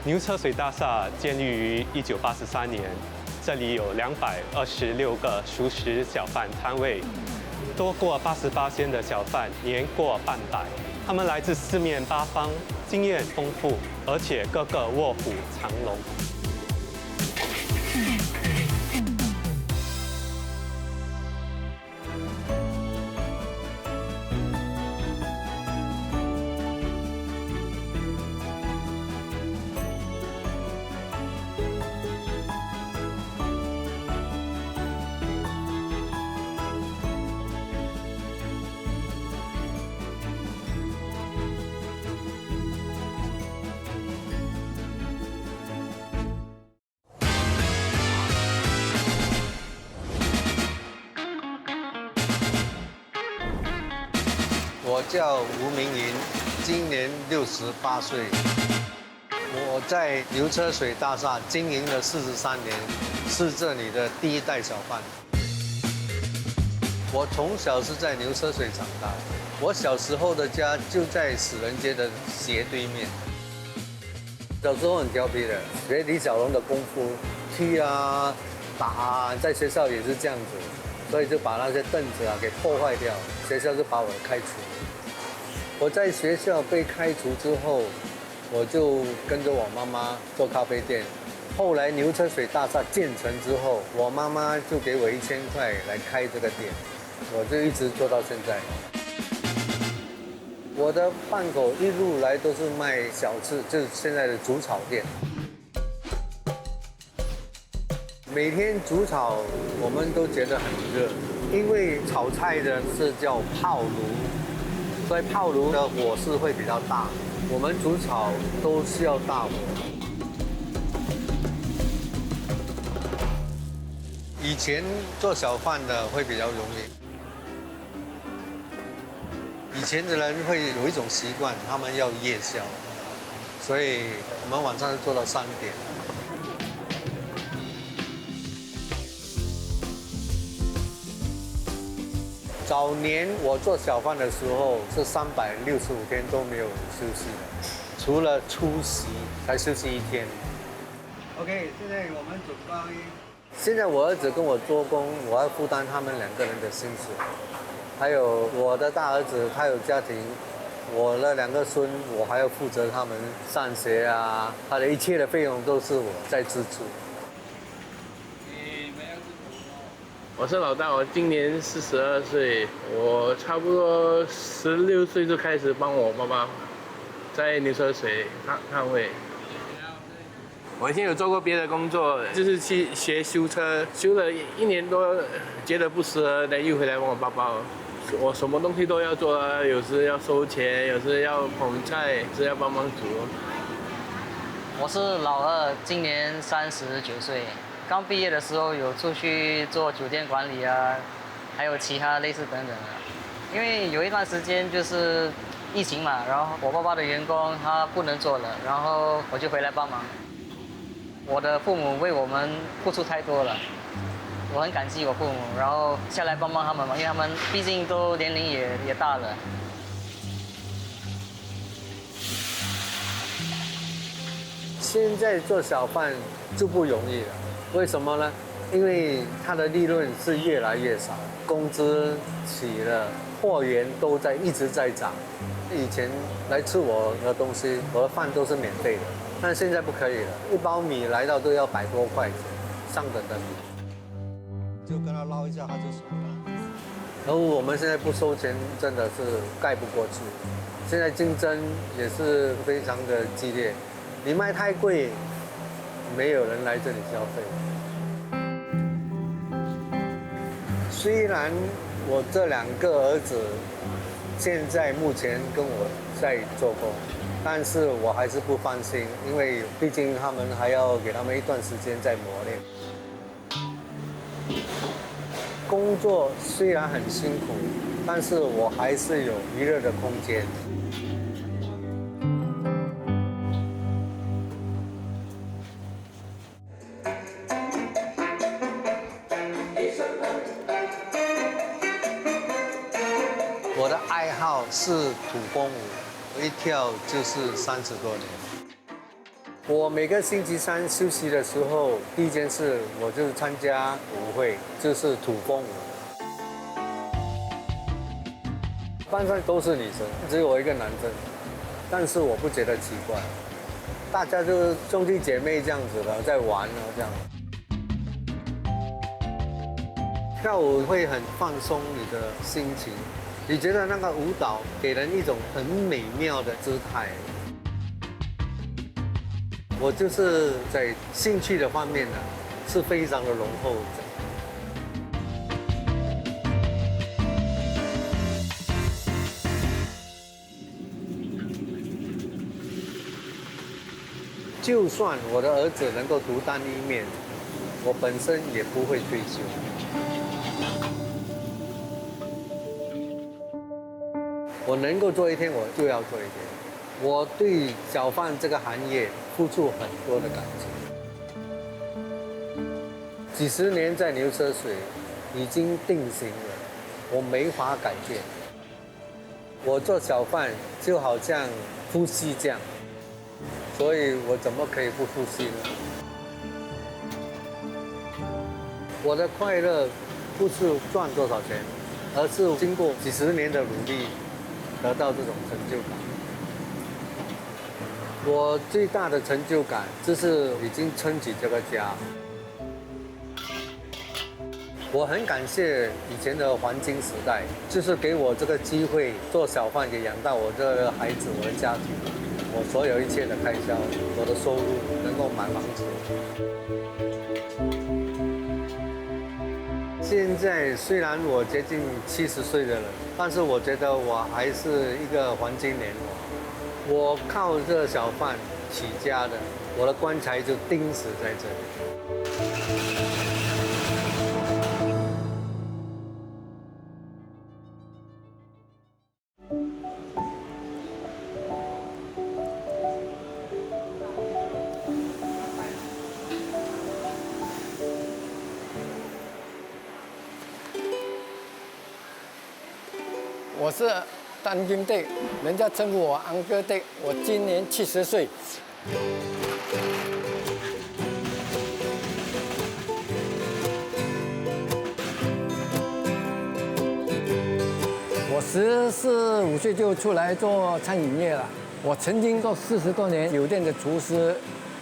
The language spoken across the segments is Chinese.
牛车水大厦建立于1983年，这里有226个熟食小贩摊位，多过88%的小贩，年过半百。他们来自四面八方，经验丰富，而且个个卧虎藏龙。我叫吴明云，今年68岁。我在牛车水大厦经营了43年，是这里的第一代小贩。我从小是在牛车水长大，我小时候的家就在死人街的斜对面。小时候很调皮的，学李小龙的功夫，踢啊、打啊，在学校也是这样子，所以就把那些凳子啊给破坏掉，学校就把我开除。我在学校被开除之后，我就跟着我妈妈做咖啡店。后来牛车水大厦建成之后，我妈妈就给我1000块来开这个店，我就一直做到现在。我的档口一路来都是卖小吃，就是现在的煮炒店。每天煮炒，我们都觉得很热，因为炒菜的是叫炮炉，所以炮炉的火势会比较大。我们煮炒都需要大火。以前做小贩的会比较容易。以前的人会有一种习惯，他们要夜宵，所以我们晚上就做到3点。早年我做小贩的时候是365天都没有休息的，除了除夕才休息1天。OK， 现在我们准备。现在我儿子跟我做工，我要负担他们2个人的薪水，还有我的大儿子他有家庭，我的2个孙我还要负责他们上学啊，他的一切的费用都是我在支出。我是老大，我今年42岁，我差不多16岁就开始帮我妈妈在牛车水摊位。我以前有做过别的工作，就是去学修车，修了1年多，觉得不适合，再又回来帮我爸爸。我什么东西都要做啊，有时要收钱，有时要捧菜，有时要帮忙煮。我是老二，今年39岁。刚毕业的时候有出去做酒店管理啊，还有其他类似等等的。因为有一段时间就是疫情嘛，然后我爸爸的员工他不能做了，然后我就回来帮忙。我的父母为我们付出太多了，我很感激我父母，然后下来帮帮他们嘛，因为他们毕竟都年龄也大了。现在做小贩就不容易了。为什么呢？因为它的利润是越来越少，工资起了，货源都一直在涨。以前来吃我的东西，我的饭都是免费的，但现在不可以了，一包米来到都要100多块钱，上等的米。就跟他捞一下，他就熟了。然后我们现在不收钱，真的是盖不过去。现在竞争也是非常的激烈，你卖太贵，没有人来这里消费。虽然我这2个儿子现在目前跟我在做工，但是我还是不放心，因为毕竟他们还要给他们一段时间再磨练。工作虽然很辛苦，但是我还是有娱乐的空间。我的爱好是土风舞，我一跳就是30多年。我每个星期三休息的时候，第一件事我就参加舞会，就是土风舞。班上都是女生，只有我一个男生，但是我不觉得奇怪，大家就是兄弟姐妹这样子的在玩啊，这样。跳舞会很放松你的心情，你觉得那个舞蹈给人一种很美妙的姿态。我就是在兴趣的方面呢，是非常的浓厚的。就算我的儿子能够独当一面，我本身也不会退休。我能够做一天，我就要做一天。我对小贩这个行业付出很多的感情，几十年在牛车水已经定型了，我没法改变。我做小贩就好像呼吸这样，所以我怎么可以不呼吸呢？我的快乐不是赚多少钱，而是经过几十年的努力得到这种成就感。我最大的成就感就是已经撑起这个家。我很感谢以前的黄金时代，就是给我这个机会做小贩，也养大我这个孩子，我的家庭，我所有一切的开销，我的收入能够买房子。现在虽然我接近70岁的人，但是我觉得我还是一个黄金年华。我靠这小贩起家的，我的棺材就钉死在这里。我是单金弟，人家称呼我安哥弟。我今年70岁。我14、15岁就出来做餐饮业了。我曾经做40多年酒店的厨师，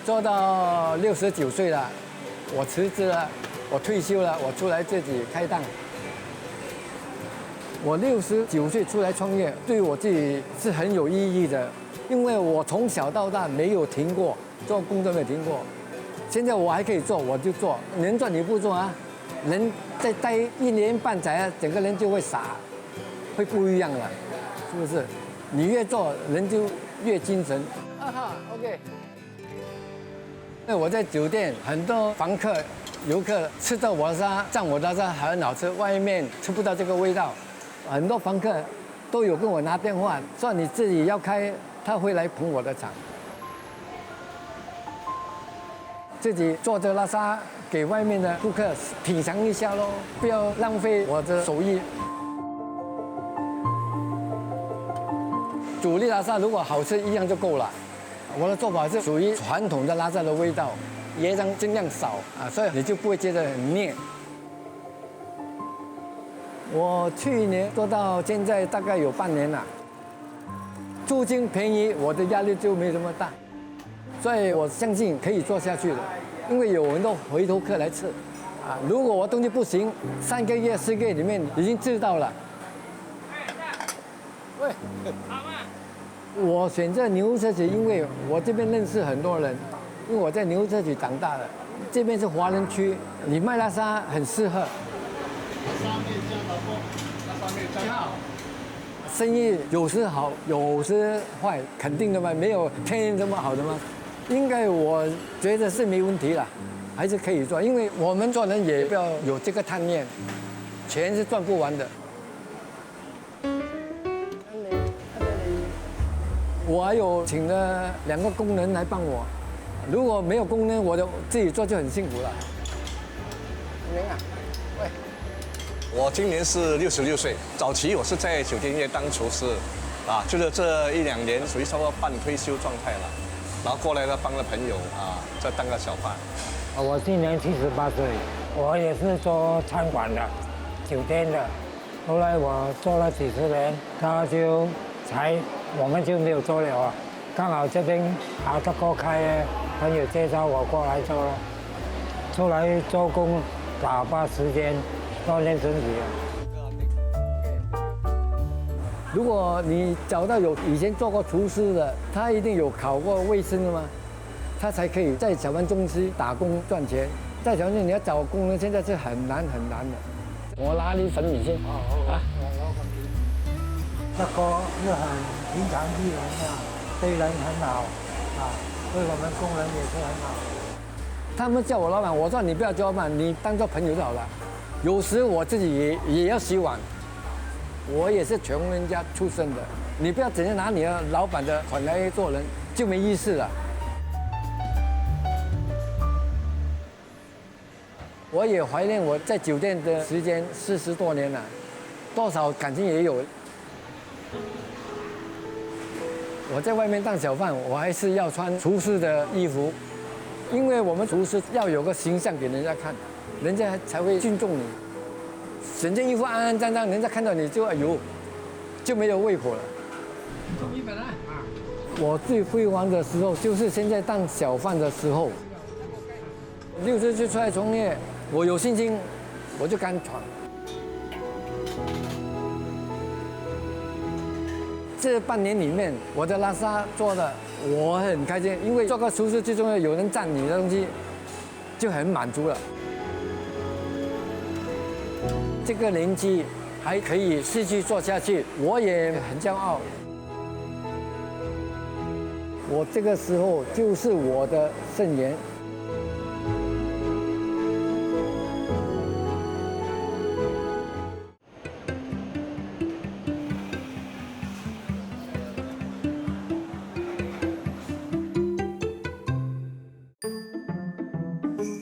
做到69岁了，我辞职了，我退休了，我出来自己开档。我69岁出来创业，对我自己是很有意义的，因为我从小到大没有停过，做工作没有停过。现在我还可以做，我就做，能做你不做啊？人再待1年半载，整个人就会傻，会不一样了，是不是？你越做，人就越精神。OK。那我在酒店，很多房客、游客吃到我的沙，蘸我的沙很好吃，外面吃不到这个味道。很多房客都有跟我拿电话说你自己要开，他会来捧我的场。自己做这拉沙给外面的顾客品尝一下咯，不要浪费我的手艺。主力拉沙如果好吃1样就够了。我的做法是属于传统的拉沙的味道，椰浆尽量少啊，所以你就不会觉得很腻。我去年做到现在大概有半年了，租金便宜，我的压力就没这么大，所以我相信可以做下去的，因为有很多回头客来吃，啊，如果我东西不行，3个月、4个月里面已经知道了。喂，我选择牛车水，因为我这边认识很多人，因为我在牛车水长大的，这边是华人区，你卖拉沙很适合。生意有时好，有时坏，肯定的嘛，没有天天这么好的吗？应该我觉得是没问题了，还是可以做，因为我们做人也不要有这个贪念，钱是赚不完的。我还有请了2个工人来帮我，如果没有工人，我就自己做就很辛苦了。您啊，喂。我今年是66岁，早期我是在酒店业当厨师，啊，就是这1、2年属于差不多半退休状态了。然后过来呢帮了朋友再当个小贩。我今年78岁，我也是做餐馆的，酒店的。后来我做了几十年，我们就没有做了啊。刚好这边这个开，朋友介绍我过来做了，出来做工，打发时间，锻炼身体。如果你找到有以前做过厨师的，他一定有考过卫生的嘛，他才可以在小贩中心打工赚钱。在小贩中你要找工人，现在是很难很难的。我拿你粉米先。这个是很平常技能的，对人很好对我们工人也是很好。他们叫我老板，我说你不要叫老板，你当做朋友就好了。有时我自己也要洗碗。我也是穷人家出身的，你不要整天拿你的老板的款来做人，就没意思了。我也怀念我在酒店的时间40多年了，多少感情也有。我在外面当小贩，我还是要穿厨师的衣服，因为我们厨师要有个形象给人家看，人家才会尊重你。整件衣服安安脏脏，人家看到你就就没有胃口了。我最辉煌的时候就是现在当小贩的时候，60岁出来创业，我有信心，我就敢闯。这半年里面，我的拉沙做的我很开心，因为做个厨师最重要，有人赞你的东西，就很满足了。这个年纪还可以继续做下去，我也很骄傲。我这个时候就是我的圣言。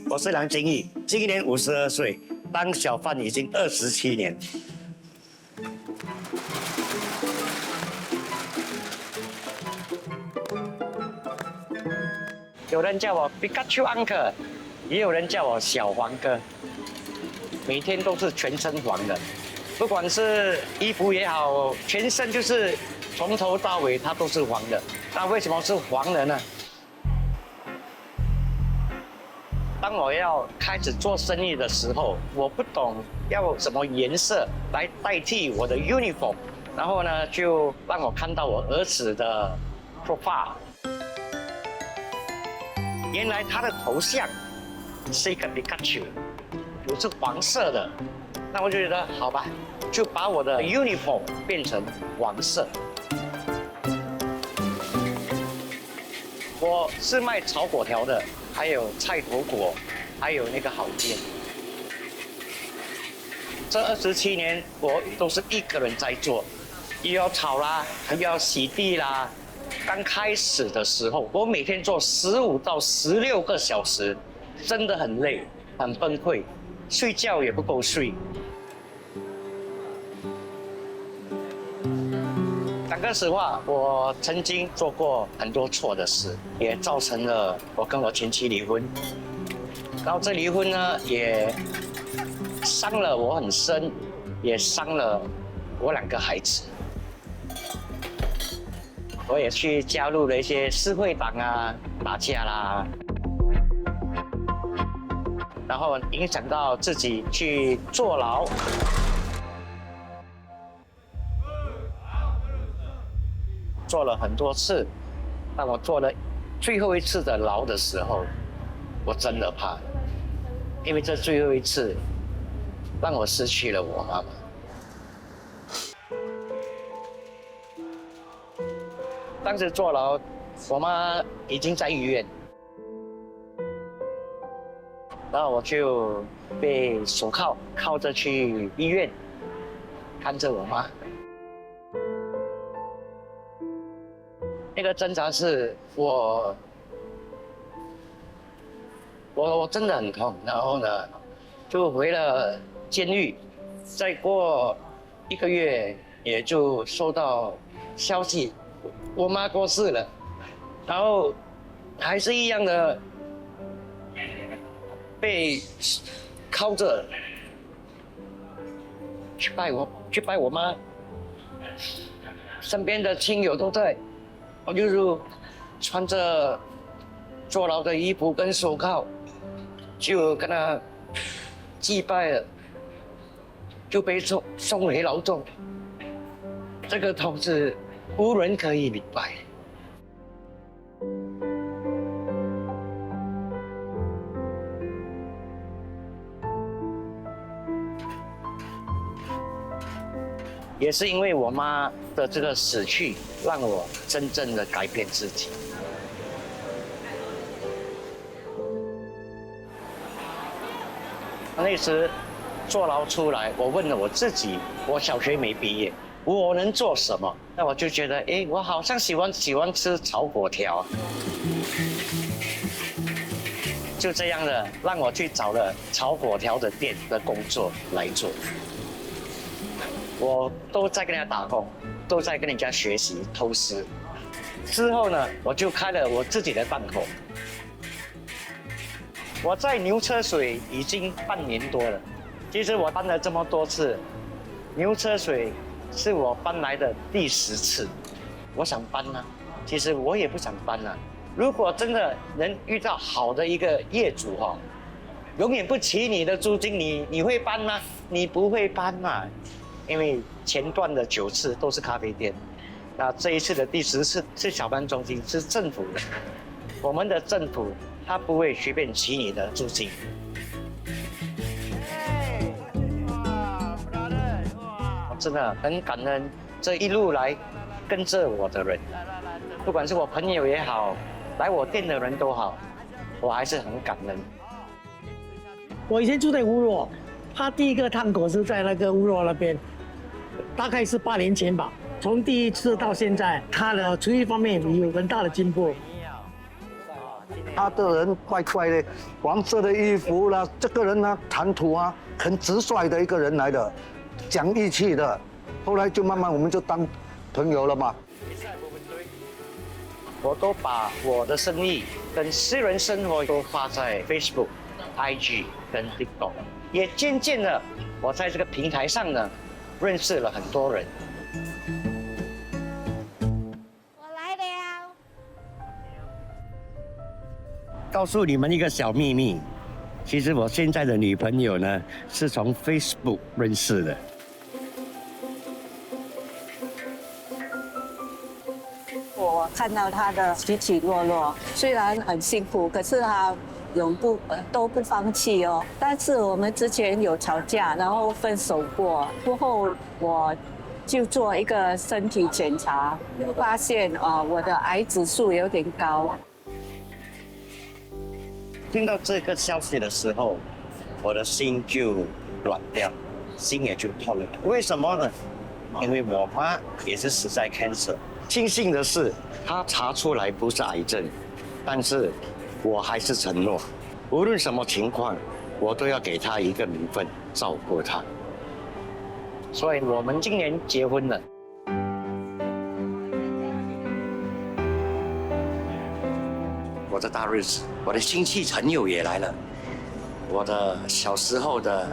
我是梁金义，今年52岁，当小贩已经27年。有人叫我 Pikachu Uncle， 也有人叫我小黄哥。每天都是全身黄的，不管是衣服也好，全身就是从头到尾它都是黄的。那为什么是黄的呢？当我要开始做生意的时候，我不懂要什么颜色来代替我的 uniform， 然后呢，就让我看到我儿子的 profile， 原来他的头像是一个 Pikachu， 是黄色的，那我就觉得好吧，就把我的 uniform 变成黄色。我是卖炒粿条的。还有菜头粿，还有那个好煎。这27年，我都是一个人在做，又要炒啦，还要洗地啦。刚开始的时候，我每天做15到16个小时，真的很累，很崩溃，睡觉也不够睡。讲个实话，我曾经做过很多错的事，也造成了我跟我前妻离婚。然后这离婚呢，也伤了我很深，也伤了我2个孩子。我也去加入了一些社会党啊，打架啦，然后影响到自己去坐牢。做了很多次，当我做了最后一次的牢的时候，我真的怕，因为这最后一次让我失去了我妈妈。当时坐牢，我妈已经在医院，然后我就被手铐着去医院，看着我妈。那个挣扎是我真的很痛，然后呢，就回了监狱。再过1个月，也就收到消息，我妈过世了。然后还是一样的被靠着去拜我妈，身边的亲友都在，我就是穿着坐牢的衣服跟手铐，就跟他祭拜了，就被送回牢中。这个都是无人可以明白。也是因为我妈的这个死去，让我真正的改变自己。那时坐牢出来，我问了我自己，我小学没毕业，我能做什么？那我就觉得，哎，我好像喜欢吃炒粿条，就这样的让我去找了炒粿条的店的工作来做。我都在跟人家打工，都在跟人家学习偷师。之后呢，我就开了我自己的档口。我在牛车水已经半年多了。其实我搬了这么多次，牛车水是我搬来的第10次。我想搬呢，其实我也不想搬了。如果真的能遇到好的一个业主哈，永远不起你的租金，你会搬吗？你不会搬嘛。因为前段的9次都是咖啡店，那这一次的第10次是小贩中心，是政府的。我们的政府他不会随便起你的租金。我真的很感恩这一路来跟着我的人，不管是我朋友也好，来我店的人都好，我还是很感恩。我以前住在乌洛，他第一个档口是在那个乌洛那边。大概是8年前吧，从第一次到现在，他的厨艺方面有很大的进步。他的人怪怪的，黄色的衣服啦，这个人呢谈吐啊很直率的一个人来的，讲义气的。后来就慢慢我们就当朋友了嘛。我都把我的生意跟私人生活都发在 Facebook、IG 跟 TikTok， 也渐渐的我在这个平台上呢。认识了很多人。我来了。告诉你们一个小秘密，其实我现在的女朋友呢，是从 Facebook 认识的。我看到他的起起落落，虽然很辛苦，可是他都不放弃哦。但是我们之前有吵架，然后分手过后，我就做一个身体检查，发现我的癌指数有点高。听到这个消息的时候，我的心就软掉，心也就痛了。为什么呢？因为我妈也是死在 cancer。庆幸的是，她查出来不是癌症，但是我还是承诺，无论什么情况，我都要给她一个名分，照顾她。所以我们今年结婚了。我的大日子，我的亲戚朋友也来了，我的小时候的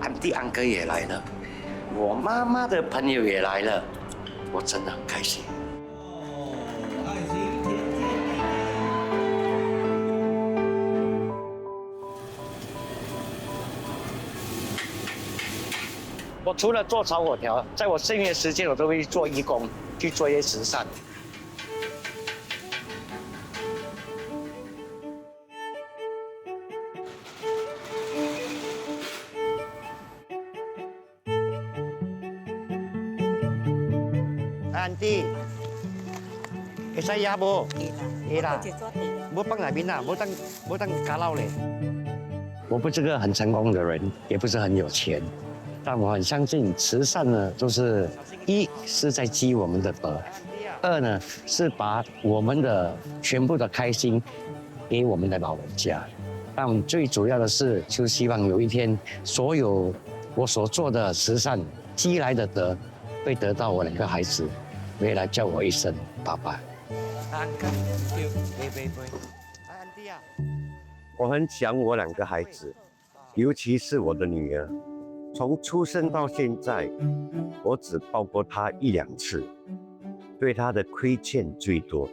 安弟安哥也来了，我妈妈的朋友也来了，我真的很开心。我除了做炒粿条，在我剩余的时间，我都会做义工，去做一些慈善。安迪，会使压不？会啦。不放哪边啦？不当假捞嘞。我不是个很成功的人，也不是很有钱。但我很相信慈善呢，就是一是在积我们的德，二呢是把我们的全部的开心给我们的老人家。但最主要的是，就希望有一天，所有我所做的慈善积来的德，会得到我2个孩子，未来叫我一声爸爸。我很想我2个孩子，尤其是我的女儿。从出生到现在，我只抱过她1、2次，对她的亏欠最多。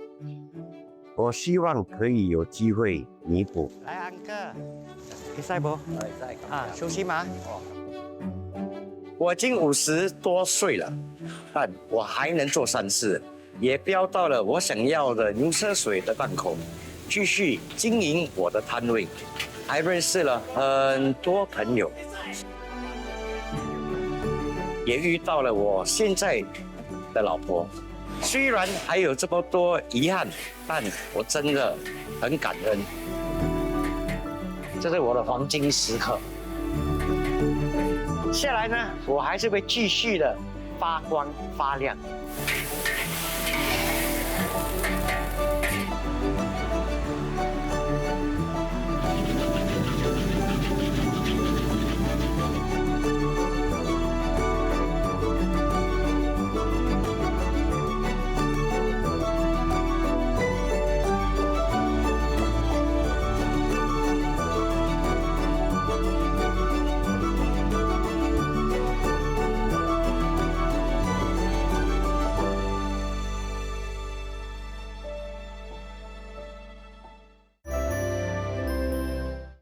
我希望可以有机会弥补。来，安哥，比赛不？啊，休息吗？我已经50多岁了，但我还能做善事，也标到了我想要的牛车水的档口，继续经营我的摊位，还认识了很多朋友，也遇到了我现在的老婆。虽然还有这么多遗憾，但我真的很感恩。这是我的黄金时刻。下来呢，我还是会继续的发光发亮。